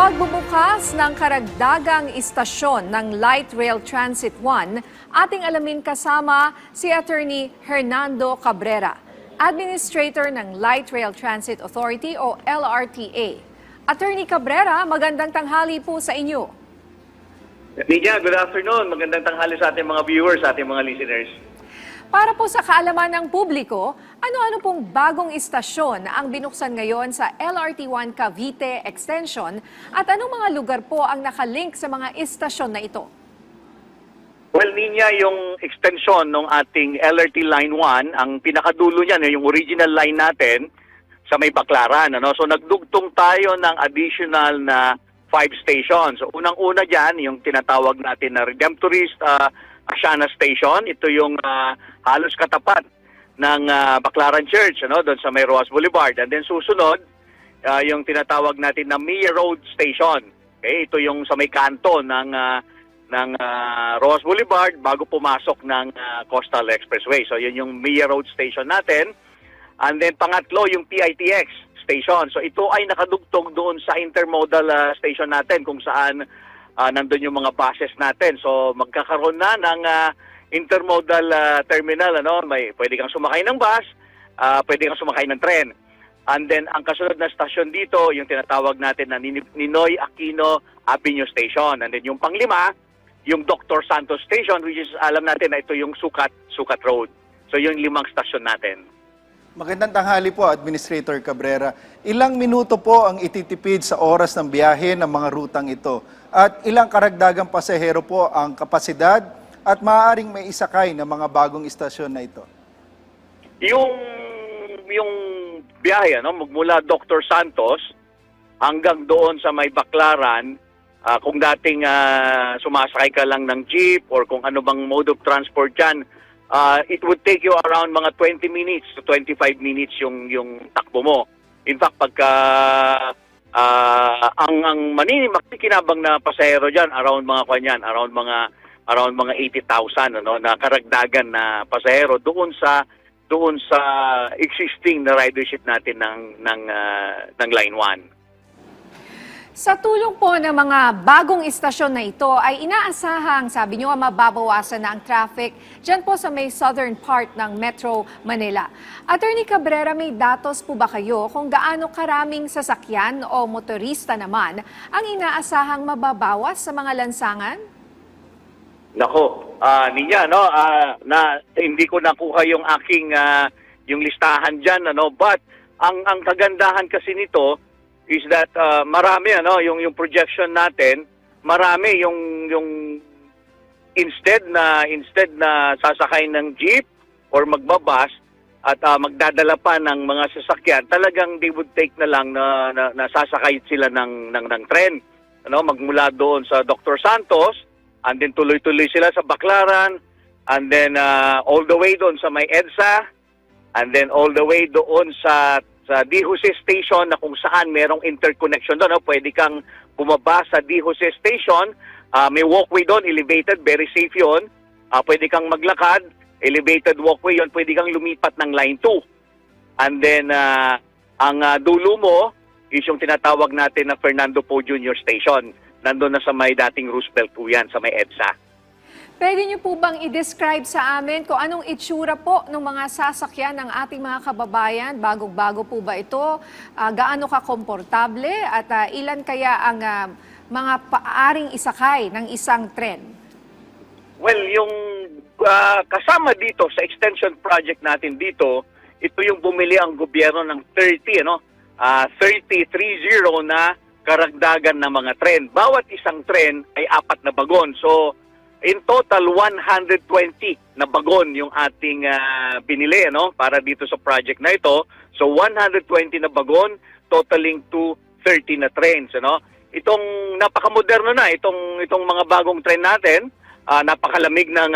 Pagbubukas ng karagdagang istasyon ng Light Rail Transit 1, ating alamin kasama si Attorney Hernando Cabrera, Administrator ng Light Rail Transit Authority o LRTA. Attorney Cabrera, magandang tanghali po sa inyo. Nidia, good afternoon. Magandang tanghali sa ating mga viewers, sa ating mga listeners. Para po sa kaalaman ng publiko, ano-ano pong bagong istasyon ang binuksan ngayon sa LRT1 Cavite Extension at anong mga lugar po ang nakalink sa mga istasyon na ito? Well, Ninya, yung extension ng ating LRT Line 1, ang pinakadulo niyan, yung original line natin sa may Baclaran. So nagdugtong tayo ng additional na 5 stations. So unang-una dyan, yung tinatawag natin na Redemptorist Asiana Station. Ito yung halos katapat ng Baclaran Church, doon sa may Roas Boulevard. And then susunod, yung tinatawag natin na Mia Road Station. Okay? Ito yung sa may kanto ng Roas Boulevard bago pumasok ng Coastal Expressway. So yun yung Mia Road Station natin. And then pangatlo, yung PITX Station. So ito ay nakadugtong doon sa intermodal station natin kung saan nandun yung mga buses natin. So magkakaroon na ng intermodal terminal. Pwede kang sumakay ng bus, pwede kang sumakay ng tren. And then ang kasunod na stasyon dito, yung tinatawag natin na Ninoy Aquino Avenue Station. And then yung panglima, yung Dr. Santos Station, which is alam natin na ito yung Sukat Road. So yung 5 stasyon natin. Magandang tanghali po, Administrator Cabrera. Ilang minuto po ang ititipid sa oras ng biyahe ng mga rutang ito? At ilang karagdagang pasahero po ang kapasidad at maaaring may isakay ng mga bagong istasyon na ito? Yung biyahe, magmula Dr. Santos hanggang doon sa may Baclaran, kung dating sumasakay ka lang ng jeep or kung ano bang mode of transport dyan, it would take you around mga 20 minutes to 25 minutes yung takbo mo. In fact, pagka ang makikinabang na pasahero diyan around mga 80,000 na karagdagan na pasahero doon sa existing na ridership natin ng Line 1. Sa tulong po ng mga bagong istasyon na ito ay inaasahang, sabi nyo, mababawasan na ang traffic dyan po sa may southern part ng Metro Manila. Attorney Cabrera, may datos po ba kayo kung gaano karaming sasakyan o motorista naman ang inaasahang mababawas sa mga lansangan? Nako, Ninya, na hindi ko nakuha yung aking yung listahan diyan, but ang kagandahan kasi nito is that marami yung projection natin, marami yung instead na sasakay ng jeep or magbabas at magdadala pa ng mga sasakyan, talagang they would take na lang na sasakay sila ng tren, magmula doon sa Dr. Santos, and then tuloy-tuloy sila sa Baclaran, and then all the way doon sa may EDSA, and then all the way doon sa Di Jose Station na kung saan merong interconnection doon. Pwede kang bumaba sa Di Jose Station, may walkway doon, elevated, very safe yun. Pwede kang maglakad, elevated walkway yun, pwede kang lumipat ng Line 2. And then, ang dulo mo is yung tinatawag natin na Fernando Poe Jr. Station. Nandun na sa may dating Roosevelt po yan, sa may EDSA. Pwede niyo po bang i-describe sa amin kung anong itsura po ng mga sasakyan ng ating mga kababayan? Bagong-bago po ba ito? Gaano ka-komportable? At ilan kaya ang mga paaring isakay ng isang tren? Well, yung kasama dito sa extension project natin dito, ito yung bumili ang gobyerno ng 30 na karagdagan na mga tren. Bawat isang tren ay 4 na bagon. So, in total, 120 na bagon yung ating binili para dito sa project na ito. So 120 na bagon, totaling to 30 na trains. Itong napakamoderno na, itong mga bagong train natin, napakalamig ng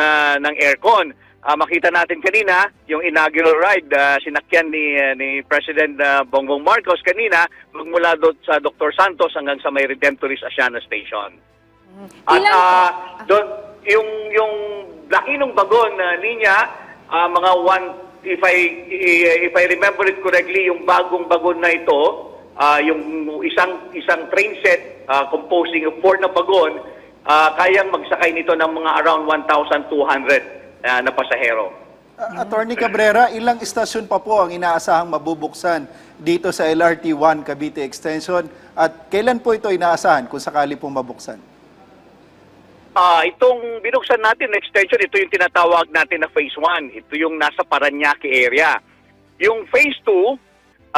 aircon. Makita natin kanina, yung inaugural ride, sinakyan ni President Bongbong Marcos kanina, magmula sa Dr. Santos hanggang sa may Redemptorist Asiana Station. At doon, yung laki ng bagon linya, mga if I remember it correctly, yung bagong bagon na ito yung isang train set composing of 4 na bagon, kayang magsakay nito ng mga around 1,200 na pasahero. Attorney Cabrera, ilang istasyon pa po ang inaasahang mabubuksan dito sa LRT-1 Cavite Extension at kailan po ito inaasahan kung sakali po mabuksan? Itong binuksan natin na extension, ito yung tinatawag natin na Phase 1. Ito yung nasa Parañaque area. Yung Phase 2,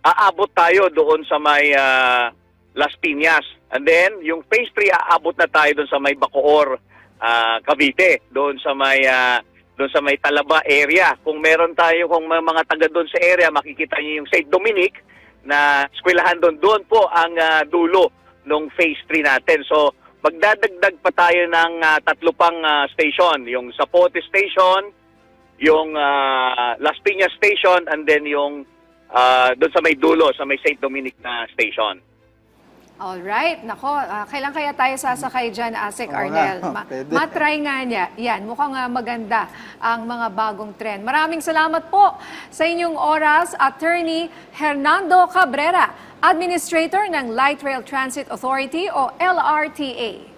aabot tayo doon sa may Las Piñas. And then, yung Phase 3, aabot na tayo doon sa may Bacoor, Cavite, doon sa may Talaba area. Kung meron tayo, kung may mga taga doon sa area, makikita niyo yung St. Dominic na eskwelahan doon po ang dulo ng Phase 3 natin. So, magdadagdag pa tayo ng 3 pang station, yung Zapote Station, yung Las Piñas Station, and then yung doon sa may dulo, sa may St. Dominic na station. Alright, nako, kailan kaya tayo sasakay dyan, Asek Oo Arnel? nga, pwede. Matry nga niya. Yan, mukhang maganda ang mga bagong trend. Maraming salamat po sa inyong oras, Attorney Hernando Cabrera, Administrator ng Light Rail Transit Authority o LRTA.